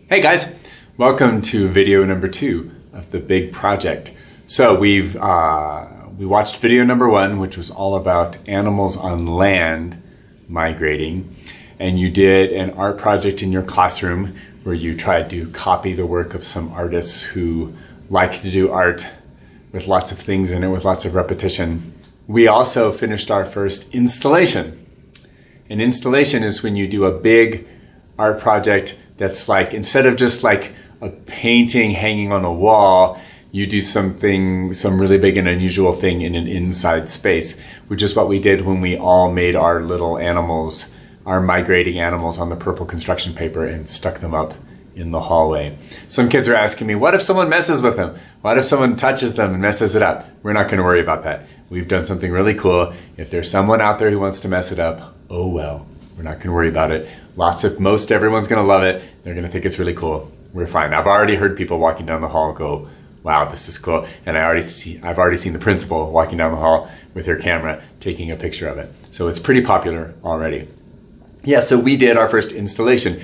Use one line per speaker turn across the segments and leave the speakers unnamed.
Hey guys, welcome to video number 2 of the big project. So we watched video number 1, which was all about animals on land migrating, and you did an art project in your classroom where you tried to copy the work of some artists who like to do art with lots of things in it, with lots of repetition. We also finished our first installation. An installation is when you do a big art project that's like, instead of just like a painting hanging on a wall, you do some really big and unusual thing in an inside space, which is what we did when we all made our little animals, our migrating animals on the purple construction paper and stuck them up in the hallway. Some kids are asking me, what if someone messes with them? What if someone touches them and messes it up? We're not going to worry about that. We've done something really cool. If there's someone out there who wants to mess it up, oh well, we're not going to worry about it. Most everyone's going to love it. They're going to think it's really cool. We're fine. I've already heard people walking down the hall go, wow, this is cool. And I've already seen the principal walking down the hall with her camera taking a picture of it. So it's pretty popular already. Yeah, so we did our first installation.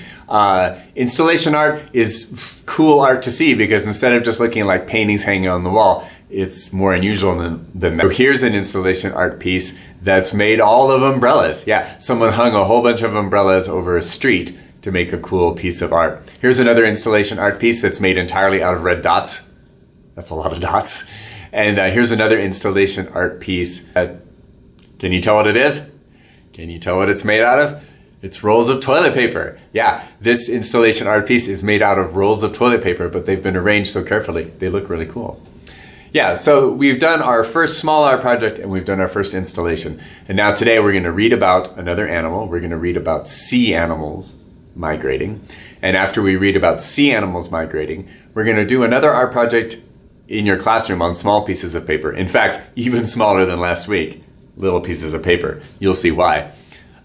Installation art is cool art to see because instead of just looking like paintings hanging on the wall, it's more unusual than that. So here's an installation art piece that's made all of umbrellas. Yeah, someone hung a whole bunch of umbrellas over a street to make a cool piece of art. Here's another installation art piece that's made entirely out of red dots. That's a lot of dots. And here's another installation art piece. Can you tell what it is? Can you tell what it's made out of? It's rolls of toilet paper. Yeah, this installation art piece is made out of rolls of toilet paper, but they've been arranged so carefully. They look really cool. Yeah, so we've done our first small art project and we've done our first installation. And now today we're going to read about another animal. We're going to read about sea animals migrating. And after we read about sea animals migrating, we're going to do another art project in your classroom on small pieces of paper. In fact, even smaller than last week, little pieces of paper. You'll see why.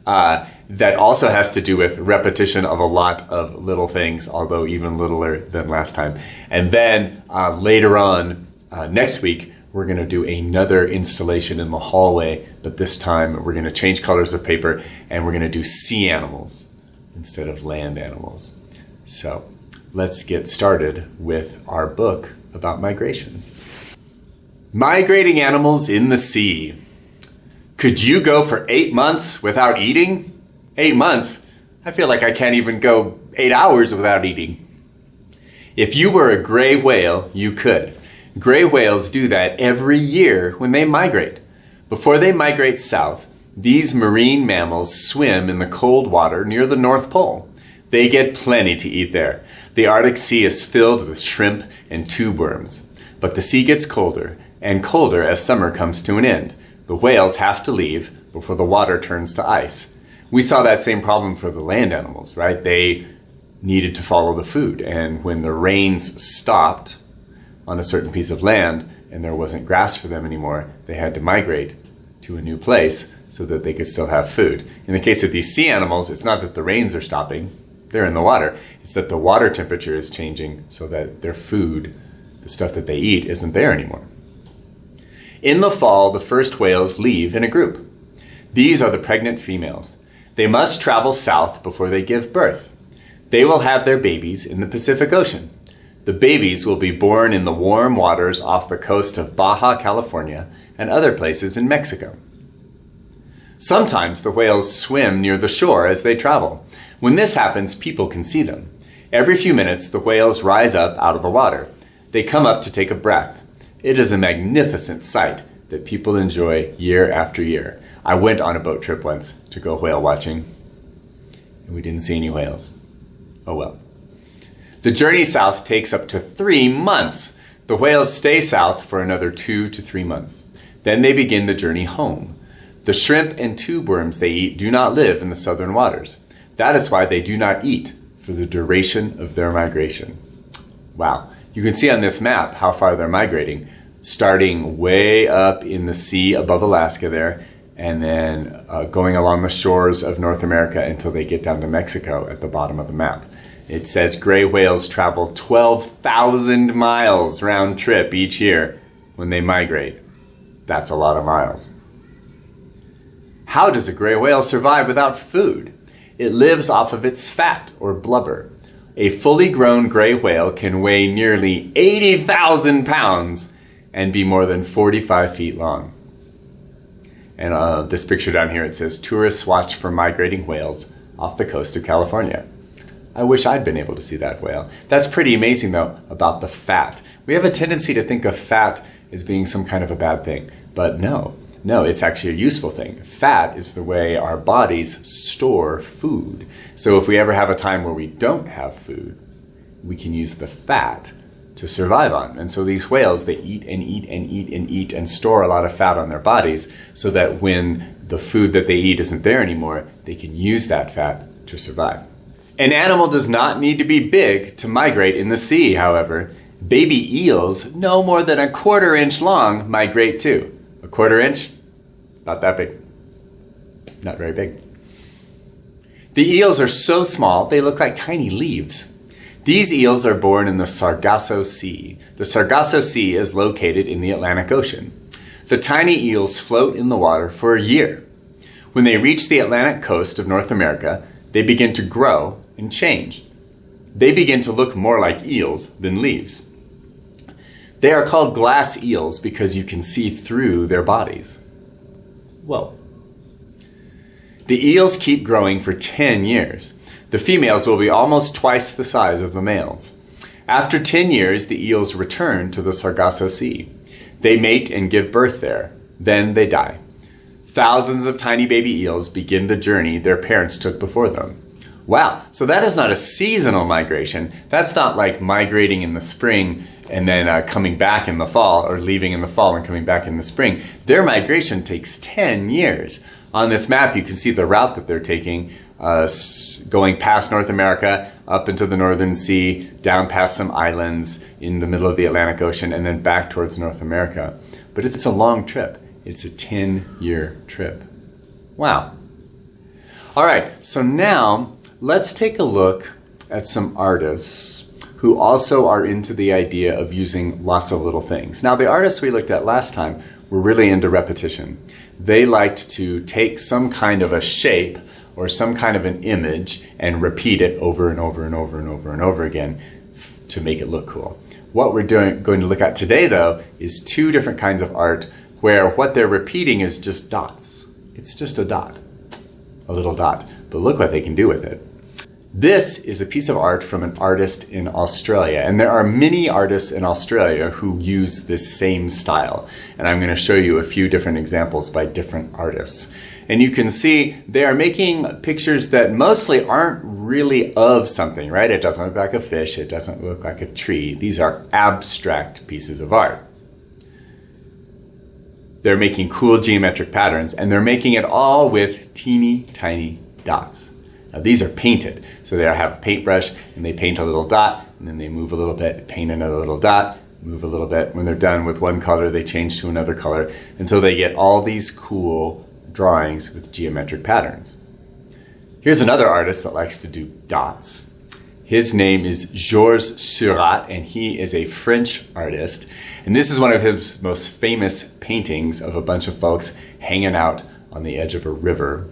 That also has to do with repetition of a lot of little things, although even littler than last time. And then later on, next week, we're going to do another installation in the hallway, but this time we're going to change colors of paper and we're going to do sea animals instead of land animals. So let's get started with our book about migration. Migrating animals in the sea. Could you go for 8 months without eating? 8 months? I feel like I can't even go 8 hours without eating. If you were a gray whale, you could. Gray whales do that every year when they migrate. Before they migrate south, these marine mammals swim in the cold water near the North Pole. They get plenty to eat there. The Arctic Sea is filled with shrimp and tube worms. But the sea gets colder and colder as summer comes to an end. The whales have to leave before the water turns to ice. We saw that same problem for the land animals, right? They needed to follow the food. And when the rains stopped on a certain piece of land and there wasn't grass for them anymore, they had to migrate to a new place so that they could still have food. In the case of these sea animals, it's not that the rains are stopping, they're in the water. It's that the water temperature is changing so that their food, the stuff that they eat, isn't there anymore. In the fall, the first whales leave in a group. These are the pregnant females. They must travel south before they give birth. They will have their babies in the Pacific Ocean. The babies will be born in the warm waters off the coast of Baja California and other places in Mexico. Sometimes the whales swim near the shore as they travel. When this happens, people can see them. Every few minutes, the whales rise up out of the water. They come up to take a breath. It is a magnificent sight that people enjoy year after year. I went on a boat trip once to go whale watching, and we didn't see any whales. Oh well. The journey south takes up to 3 months. The whales stay south for another 2 to 3 months. Then they begin the journey home. The shrimp and tube worms they eat do not live in the southern waters. That is why they do not eat for the duration of their migration. Wow. You can see on this map how far they're migrating, starting way up in the sea above Alaska there, and then going along the shores of North America until they get down to Mexico at the bottom of the map. It says gray whales travel 12,000 miles round trip each year when they migrate. That's a lot of miles. How does a gray whale survive without food? It lives off of its fat or blubber. A fully grown gray whale can weigh nearly 80,000 pounds and be more than 45 feet long. And this picture down here, it says, tourists watch for migrating whales off the coast of California. I wish I'd been able to see that whale. That's pretty amazing, though, about the fat. We have a tendency to think of fat as being some kind of a bad thing. But no, it's actually a useful thing. Fat is the way our bodies store food. So if we ever have a time where we don't have food, we can use the fat to survive on. And so these whales, they eat and eat and eat and eat and store a lot of fat on their bodies so that when the food that they eat isn't there anymore, they can use that fat to survive. An animal does not need to be big to migrate in the sea, however. Baby eels, no more than 1/4 inch long, migrate too. 1/4 inch? Not that big. Not very big. The eels are so small, they look like tiny leaves. These eels are born in the Sargasso Sea. The Sargasso Sea is located in the Atlantic Ocean. The tiny eels float in the water for a year. When they reach the Atlantic coast of North America, they begin to grow and change. They begin to look more like eels than leaves. They are called glass eels because you can see through their bodies. Whoa. The eels keep growing for 10 years. The females will be almost twice the size of the males. After 10 years, the eels return to the Sargasso Sea. They mate and give birth there. Then they die. Thousands of tiny baby eels begin the journey their parents took before them. Wow, so that is not a seasonal migration. That's not like migrating in the spring and then coming back in the fall, or leaving in the fall and coming back in the spring. Their migration takes 10 years. On this map, you can see the route that they're taking, going past North America, up into the Northern Sea, down past some islands in the middle of the Atlantic Ocean, and then back towards North America. But it's a long trip. It's a 10-year trip. Wow. All right, so now let's take a look at some artists who also are into the idea of using lots of little things. Now, the artists we looked at last time were really into repetition. They liked to take some kind of a shape or some kind of an image and repeat it over and over and over and over and over again to make it look cool. What we're going to look at today, though, is 2 different kinds of art where what they're repeating is just dots. It's just a dot, a little dot. But look what they can do with it. This is a piece of art from an artist in Australia, and there are many artists in Australia who use this same style. And I'm going to show you a few different examples by different artists. And you can see they are making pictures that mostly aren't really of something, right? It doesn't look like a fish, it doesn't look like a tree. These are abstract pieces of art. They're making cool geometric patterns, and they're making it all with teeny tiny dots. Now these are painted, so they have a paintbrush and they paint a little dot, and then they move a little bit, paint another little dot, move a little bit. When they're done with one color, they change to another color until they get all these cool drawings with geometric patterns. Here's another artist that likes to do dots. His name is Georges Seurat, and he is a French artist. And this is one of his most famous paintings of a bunch of folks hanging out on the edge of a river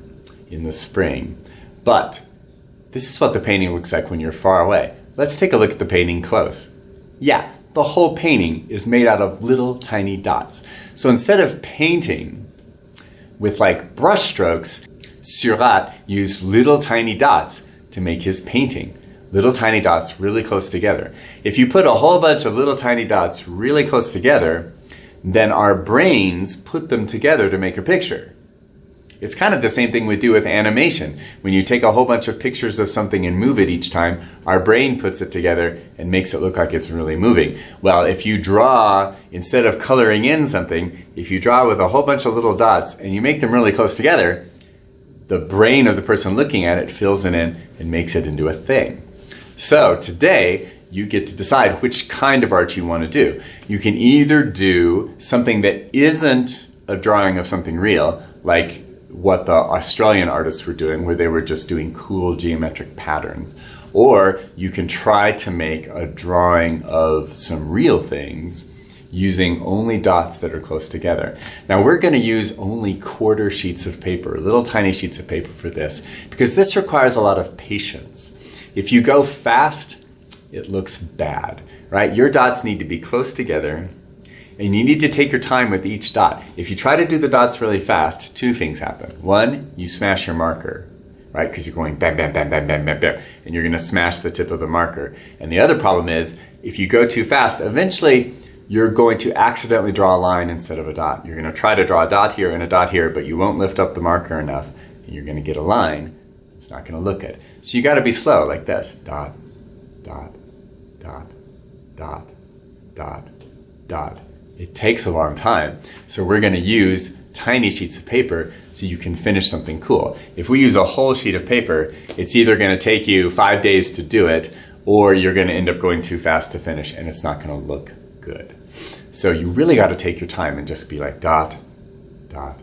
in the spring. But this is what the painting looks like when you're far away. Let's take a look at the painting close. Yeah, the whole painting is made out of little tiny dots. So instead of painting with like brush strokes, Seurat used little tiny dots to make his painting. Little tiny dots really close together. If you put a whole bunch of little tiny dots really close together, then our brains put them together to make a picture. It's kind of the same thing we do with animation. When you take a whole bunch of pictures of something and move it each time, our brain puts it together and makes it look like it's really moving. Well, if you draw, instead of coloring in something, if you draw with a whole bunch of little dots and you make them really close together, the brain of the person looking at it fills it in and makes it into a thing. So today, you get to decide which kind of art you want to do. You can either do something that isn't a drawing of something real, like what the Australian artists were doing, where they were just doing cool geometric patterns. Or you can try to make a drawing of some real things using only dots that are close together. Now we're going to use only quarter sheets of paper, little tiny sheets of paper for this, because this requires a lot of patience. If you go fast, it looks bad, right? Your dots need to be close together, and you need to take your time with each dot. If you try to do the dots really fast, two things happen. One, you smash your marker, right? Because you're going bam, bam, bam, bam, bam, bam, bam, and you're going to smash the tip of the marker. And the other problem is, if you go too fast, eventually you're going to accidentally draw a line instead of a dot. You're going to try to draw a dot here and a dot here, but you won't lift up the marker enough, and you're going to get a line. It's not going to look good. So you got to be slow, like this. Dot, dot, dot, dot, dot, dot. It takes a long time. So we're going to use tiny sheets of paper so you can finish something cool. If we use a whole sheet of paper, it's either going to take you 5 days to do it, or you're going to end up going too fast to finish, and it's not going to look good. So you really got to take your time and just be like dot, dot,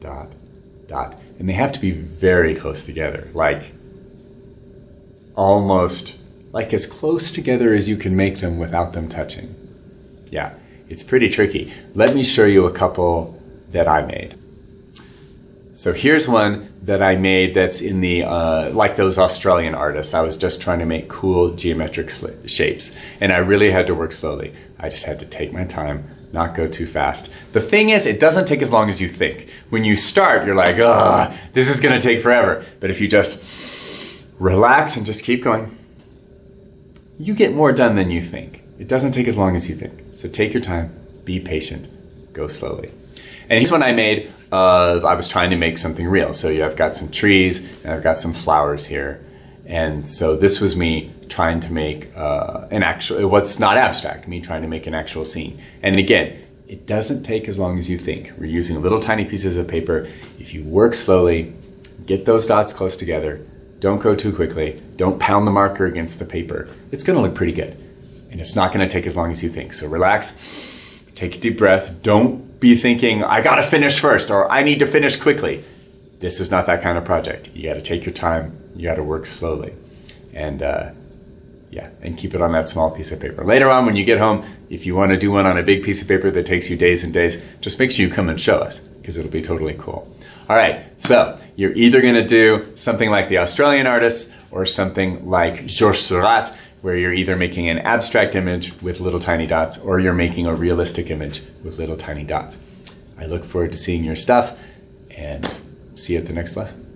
dot, dot. And they have to be very close together, like almost like as close together as you can make them without them touching. Yeah, it's pretty tricky. Let me show you a couple that I made. So here's one that I made that's in the, like those Australian artists. I was just trying to make cool geometric shapes, and I really had to work slowly. I just had to take my time, not go too fast. The thing is, it doesn't take as long as you think. When you start, you're like, ugh, this is gonna take forever. But if you just relax and just keep going, you get more done than you think. It doesn't take as long as you think. So take your time, be patient, go slowly. And here's one I made I was trying to make something real. So I've got some trees and I've got some flowers here. And so this was me trying to make an actual, what's not abstract, me trying to make an actual scene. And again, it doesn't take as long as you think. We're using little tiny pieces of paper. If you work slowly, get those dots close together, don't go too quickly, don't pound the marker against the paper, it's gonna look pretty good. And it's not gonna take as long as you think. So relax, take a deep breath, don't be thinking, I gotta finish first, or I need to finish quickly. This is not that kind of project. You gotta take your time, you gotta work slowly. And and keep it on that small piece of paper. Later on, when you get home, if you wanna do one on a big piece of paper that takes you days and days, just make sure you come and show us, because it'll be totally cool. All right, so you're either gonna do something like the Australian artists, or something like Georges Seurat, where you're either making an abstract image with little tiny dots, or you're making a realistic image with little tiny dots. I look forward to seeing your stuff, and see you at the next lesson.